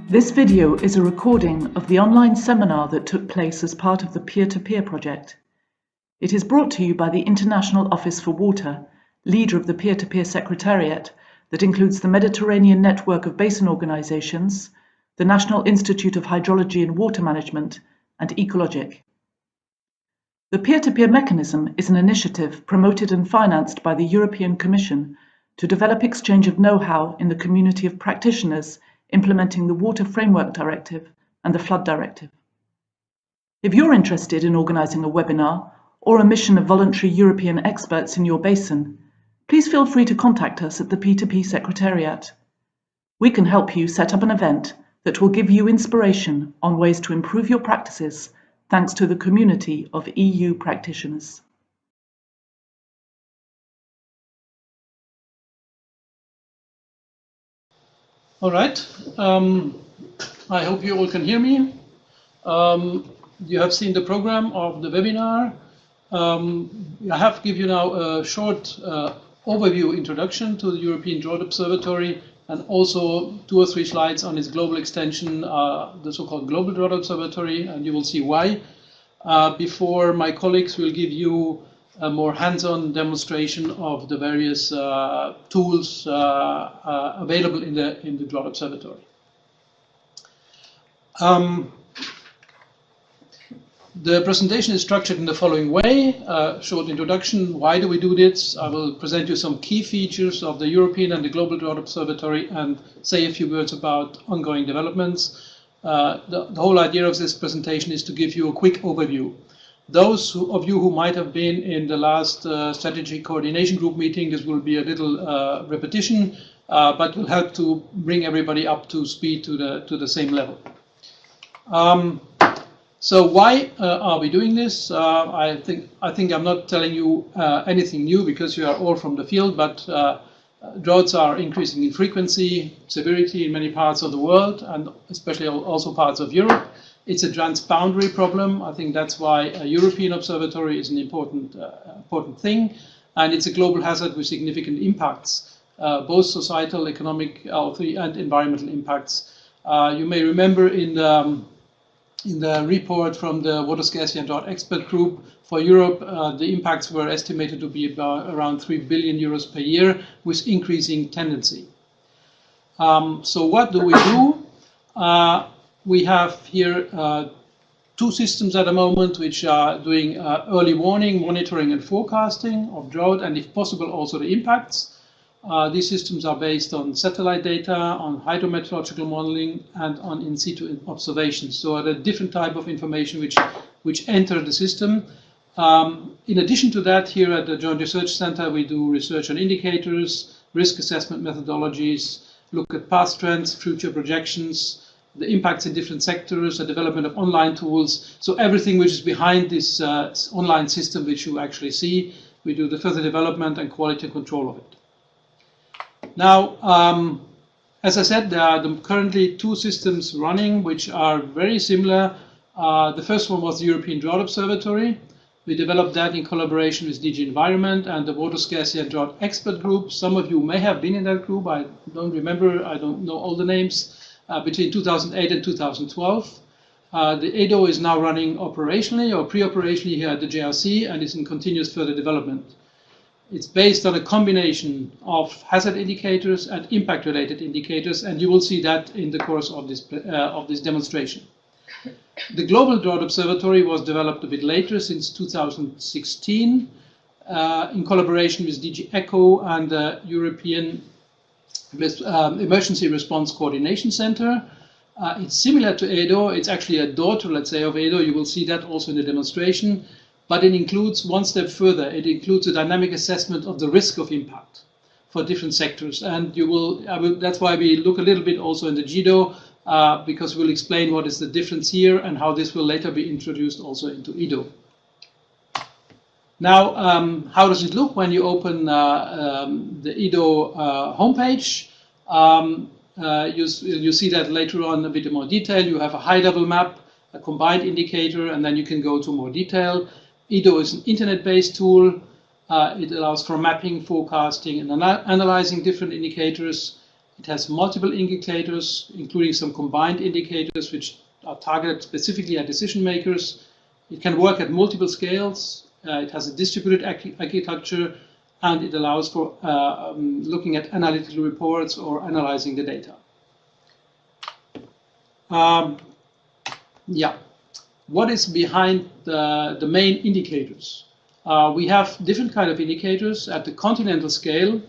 This video is a recording of the online seminar that took place as part of the peer-to-peer project. It is brought to you by the International Office for Water, leader of the peer-to-peer secretariat that includes the Mediterranean Network of Basin Organizations, the National Institute of Hydrology and Water Management, and Ecologic. The peer-to-peer mechanism is an initiative promoted and financed by the European Commission to develop exchange of know-how in the community of practitioners implementing the Water Framework Directive and the Flood Directive. If you're interested in organising a webinar or a mission of voluntary European experts in your basin, please feel free to contact us at the P2P Secretariat. We can help you set up an event that will give you inspiration on ways to improve your practices thanks to the community of EU practitioners. All right, I hope you all can hear me. You have seen the program of the webinar. I have given you now a short overview introduction to the European Drought Observatory and also 2 or 3 slides on its global extension, the so-called Global Drought Observatory, and you will see why. Before my colleagues will give you a more hands-on demonstration of the various tools available in the Drought Observatory. The presentation is structured in the following way. Short introduction, why do we do this? I will present you some key features of the European and the Global Drought Observatory and say a few words about ongoing developments. The whole idea of this presentation is to give you a quick overview. Those of you who might have been in the last strategy coordination group meeting, this will be a little repetition, but will help to bring everybody up to speed to the same level. So why are we doing this? I think I'm not telling you anything new because you are all from the field, but droughts are increasing in frequency, severity in many parts of the world, and especially also parts of Europe. It's a transboundary problem. I think that's why a European observatory is an important thing, and it's a global hazard with significant impacts, both societal, economic, health, and environmental impacts. You may remember in the report from the Water Scarcity and Drought Expert Group for Europe, the impacts were estimated to be around 3 billion euros per year with increasing tendency. So what do we do? We have here 2 systems at the moment which are doing early warning, monitoring and forecasting of drought and if possible also the impacts. These systems are based on satellite data, on hydrometeorological modeling and on in situ observations. So the different type of information which enter the system. In addition to that, here at the Joint Research Center we do research on indicators, risk assessment methodologies, look at past trends, future projections, the impacts in different sectors, the development of online tools. So everything which is behind this online system which you actually see, we do the further development and quality control of it. Now, as I said, there are currently 2 systems running which are very similar. The first one was the European Drought Observatory. We developed that in collaboration with DG Environment and the Water Scarcity and Drought Expert Group. Some of you may have been in that group. I don't remember, I don't know all the names. Between 2008 and 2012. The OiEau is now running operationally or pre-operationally here at the JRC and is in continuous further development. It's based on a combination of hazard indicators and impact-related indicators, and you will see that in the course of this demonstration. The Global Drought Observatory was developed a bit later, since 2016, in collaboration with DG ECHO and the European Emergency Response Coordination Center. It's similar to OiEau. It's actually a daughter, let's say, of OiEau. You will see that also in the demonstration. But it includes one step further. It includes a dynamic assessment of the risk of impact for different sectors. And that's why we look a little bit also in the GDO, because we'll explain what is the difference here and how this will later be introduced also into OiEau. Now, how does it look when you open the OiEau homepage? You see that later on a bit more detail. You have a high-level map, a combined indicator, and then you can go to more detail. OiEau is an internet-based tool. It allows for mapping, forecasting, and analyzing different indicators. It has multiple indicators, including some combined indicators which are targeted specifically at decision makers. It can work at multiple scales. It has a distributed architecture, and it allows for looking at analytical reports or analyzing the data. Yeah, what is behind the main indicators? We have different kind of indicators at the continental scale.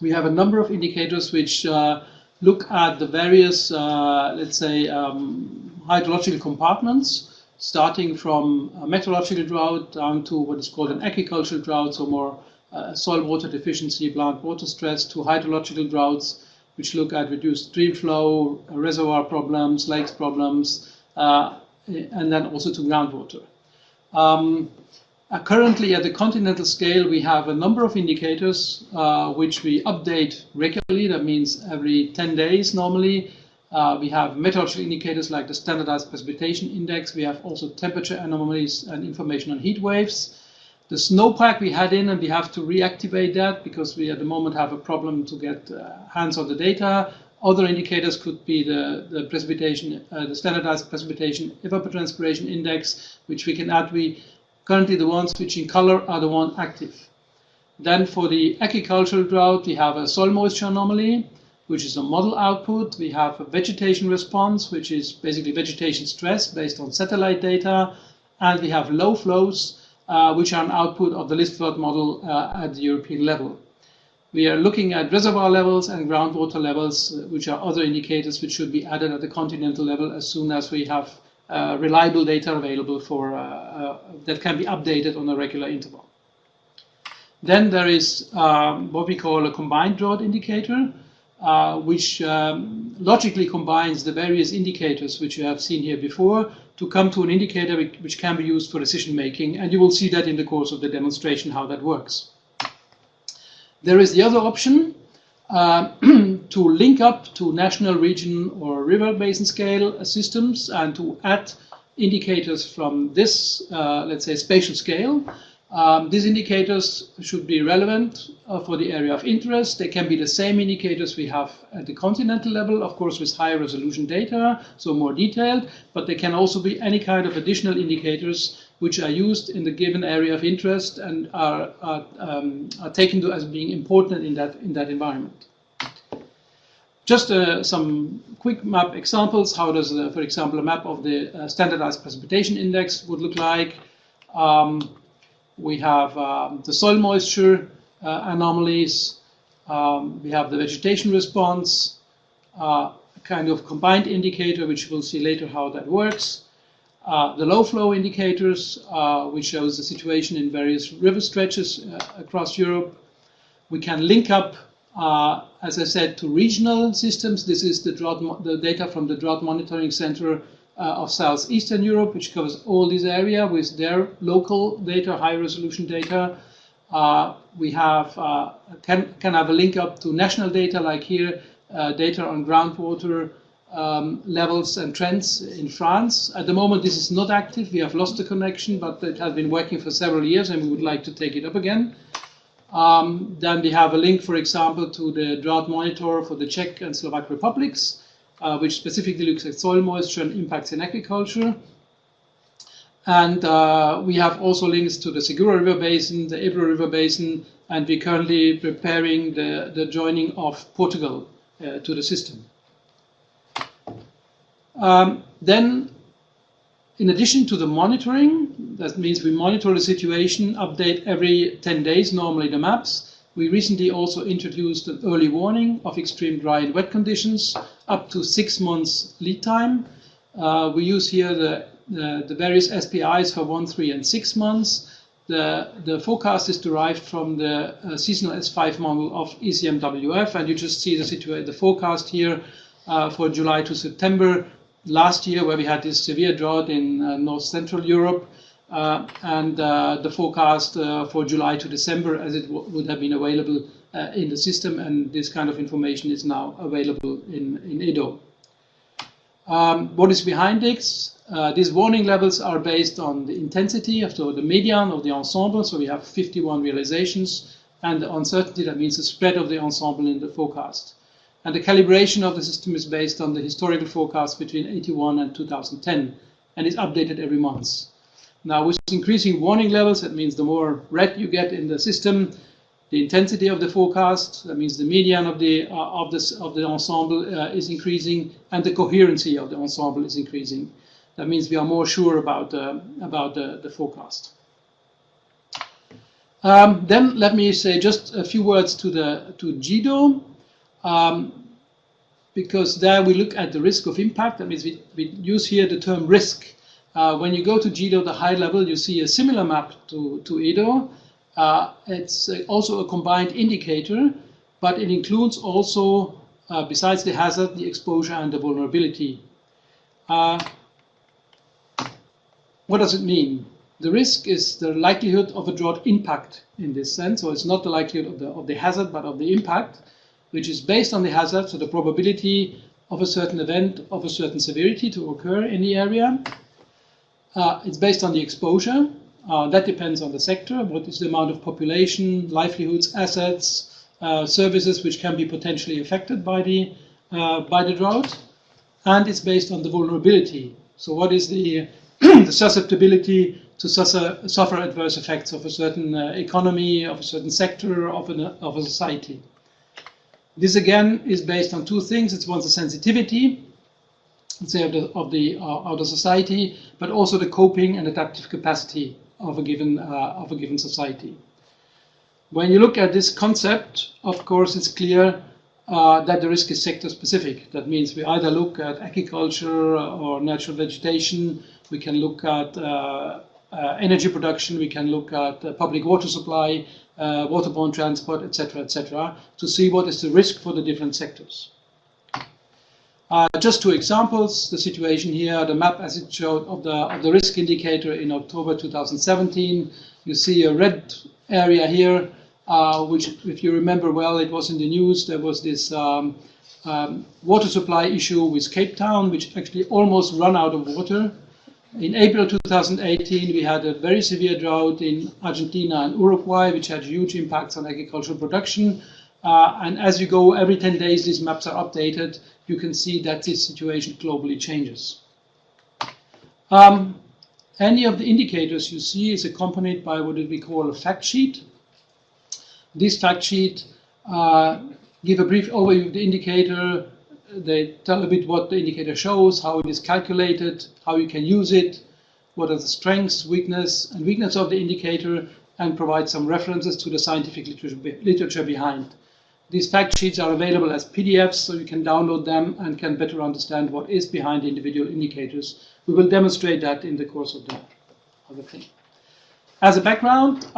We have a number of indicators which look at the various, let's say, hydrological compartments, starting from a meteorological drought down to what is called an agricultural drought, so more soil water deficiency, plant water stress, to hydrological droughts, which look at reduced stream flow, reservoir problems, lakes problems, and then also to groundwater. Currently, at the continental scale, we have a number of indicators which we update regularly. That means every 10 days normally. We have meteorological indicators like the standardized precipitation index. We have also temperature anomalies and information on heat waves. The snowpack we had in, and we have to reactivate that because we at the moment have a problem to get hands on the data. Other indicators could be the precipitation, the standardized precipitation evapotranspiration index, which we can add. Currently, the ones which in color are the one active. Then for the agricultural drought, we have a soil moisture anomaly, which is a model output. We have a vegetation response, which is basically vegetation stress based on satellite data. And we have low flows, which are an output of the list flood model at the European level. We are looking at reservoir levels and groundwater levels, which are other indicators which should be added at the continental level as soon as we have reliable data available for that can be updated on a regular interval. Then there is what we call a combined drought indicator, which logically combines the various indicators which you have seen here before to come to an indicator which can be used for decision making, and you will see that in the course of the demonstration how that works. There is the other option to link up to national, region, or river basin scale systems and to add indicators from this, let's say, spatial scale. These indicators should be relevant for the area of interest. They can be the same indicators we have at the continental level, of course, with higher resolution data, so more detailed, but they can also be any kind of additional indicators which are used in the given area of interest and are taken to as being important in that environment. Just some quick map examples. How does, for example, a map of the standardized precipitation index would look like? We have the soil moisture anomalies. We have the vegetation response, a kind of combined indicator, which we'll see later how that works. The low flow indicators, which shows the situation in various river stretches across Europe. We can link up, as I said, to regional systems. This is the data from the Drought Monitoring Center of Southeastern Europe, which covers all this area with their local data, high resolution data. We have can have a link up to national data, like here, data on groundwater levels and trends in France. At the moment, this is not active. We have lost the connection, but it has been working for several years, and we would like to take it up again. Then we have a link, for example, to the drought monitor for the Czech and Slovak republics, which specifically looks at soil moisture and impacts in agriculture. And we have also links to the Segura River Basin, the Ebro River Basin, and we're currently preparing the joining of Portugal to the system. Then, in addition to the monitoring, that means we monitor the situation, update every 10 days, normally the maps. We recently also introduced an early warning of extreme dry and wet conditions, up to 6 months lead time. We use here the various SPIs for 1, 3, and 6 months. The forecast is derived from the seasonal S5 model of ECMWF, and you just see the forecast here for July to September last year, where we had this severe drought in North Central Europe, and the forecast for July to December, as it would have been available in the system, and this kind of information is now available in OiEau. What is behind this? These warning levels are based on the intensity of the median of the ensemble, so we have 51 realizations, and the uncertainty, that means the spread of the ensemble in the forecast. And the calibration of the system is based on the historical forecast between 81 and 2010, and is updated every month. Now, with increasing warning levels, that means the more red you get in the system, the intensity of the forecast, that means the median of the ensemble is increasing, and the coherency of the ensemble is increasing. That means we are more sure about the forecast. Then let me say just a few words to GEDO, because there we look at the risk of impact. That means we use here the term risk. When you go to GEDO, the high level, you see a similar map to EDO. It's also a combined indicator, but it includes also, besides the hazard, the exposure and the vulnerability. What does it mean? The risk is the likelihood of a drought impact in this sense, so it's not the likelihood of the hazard, but of the impact, which is based on the hazard, so the probability of a certain event of a certain severity to occur in the area. It's based on the exposure. That depends on the sector. What is the amount of population, livelihoods, assets, services which can be potentially affected by the drought? And it's based on the vulnerability. So what is the susceptibility to suffer adverse effects of a certain economy, of a certain sector, of a society? This again is based on two things. It's one, the sensitivity, let's say, of the society, but also the coping and adaptive capacity of a given society. When you look at this concept, of course, it's clear that the risk is sector specific. That means we either look at agriculture or natural vegetation. We can look at energy production. We can look at public water supply, waterborne transport, etc., to see what is the risk for the different sectors. Just two examples. The situation here, the map as it showed of the risk indicator in October 2017. You see a red area here, which, if you remember well, it was in the news. There was this water supply issue with Cape Town, which actually almost ran out of water. In April 2018, we had a very severe drought in Argentina and Uruguay, which had huge impacts on agricultural production. And as you go, every 10 days, these maps are updated. You can see that this situation globally changes. Any of the indicators you see is accompanied by what we call a fact sheet. This fact sheet give a brief overview of the indicator. They tell a bit what the indicator shows, how it is calculated, how you can use it, what are the strengths, weakness of the indicator, and provide some references to the scientific literature behind. These fact sheets are available as PDFs, so you can download them and can better understand what is behind individual indicators. We will demonstrate that in the course of the thing. As a background,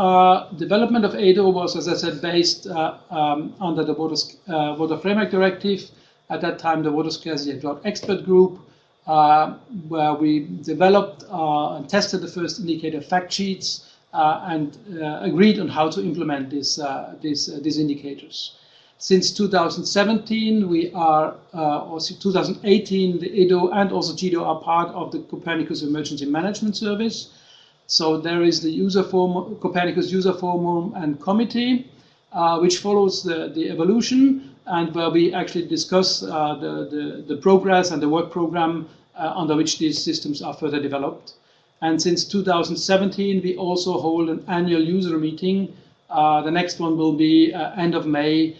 development of EDO was, as I said, based under the Water Framework Directive. At that time, the Water Scarcity and Drought Expert Group, where we developed and tested the first indicator fact sheets and agreed on how to implement these indicators. Since 2017, we are, or 2018, the EDO and also GEDO are part of the Copernicus Emergency Management Service. So there is the Copernicus User Forum and Committee, which follows the evolution, and where we actually discuss the progress and the work program under which these systems are further developed. And since 2017, we also hold an annual user meeting. The next one will be end of May,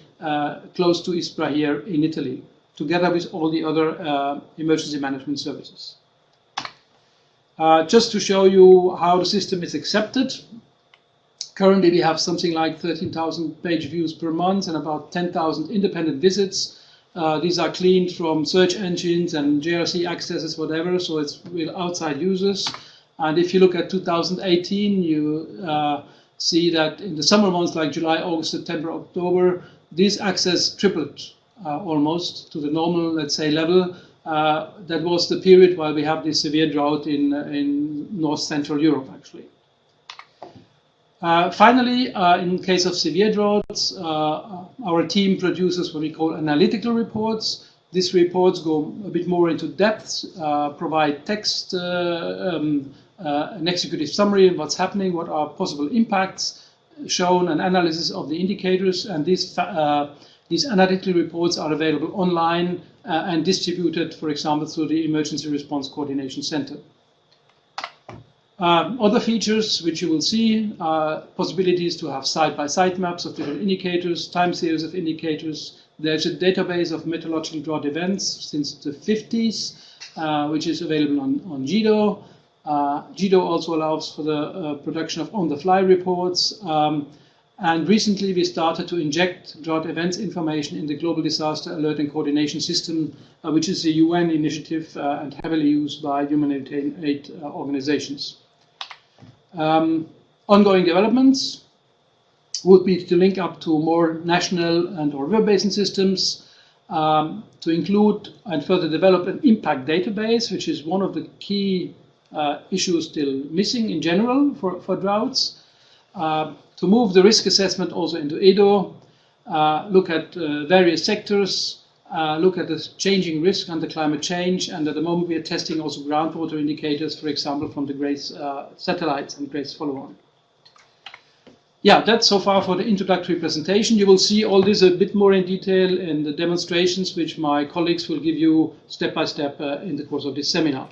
close to Ispra here in Italy, together with all the other emergency management services. Just to show you how the system is accepted. Currently, we have something like 13,000 page views per month and about 10,000 independent visits. These are cleaned from search engines and JRC accesses, whatever, so it's real outside users. And if you look at 2018, you see that in the summer months like July, August, September, October, this access tripled almost to the normal, let's say, level. That was the period while we have this severe drought in North Central Europe, actually. Finally, in case of severe droughts, our team produces what we call analytical reports. These reports go a bit more into depth, provide text, an executive summary of what's happening, what are possible impacts, shown an analysis of the indicators, and these These analytical reports are available online and distributed, for example, through the Emergency Response Coordination Center. Other features which you will see are possibilities to have side-by-side maps of different indicators, time series of indicators. There's a database of meteorological drought events since the 50s, which is available on GEDO. GEDO also allows for the production of on-the-fly reports. And recently we started to inject drought events information in the Global Disaster Alert and Coordination System, which is a UN initiative and heavily used by humanitarian aid organizations. Ongoing developments would be to link up to more national and or river basin systems, to include and further develop an impact database, which is one of the key issues still missing in general for droughts, to move the risk assessment also into OiEau, look at various sectors, look at the changing risk under climate change, and at the moment we are testing also groundwater indicators, for example, from the GRACE satellites and GRACE follow-on. Yeah, that's so far for the introductory presentation. You will see all this a bit more in detail in the demonstrations, which my colleagues will give you step by step in the course of this seminar.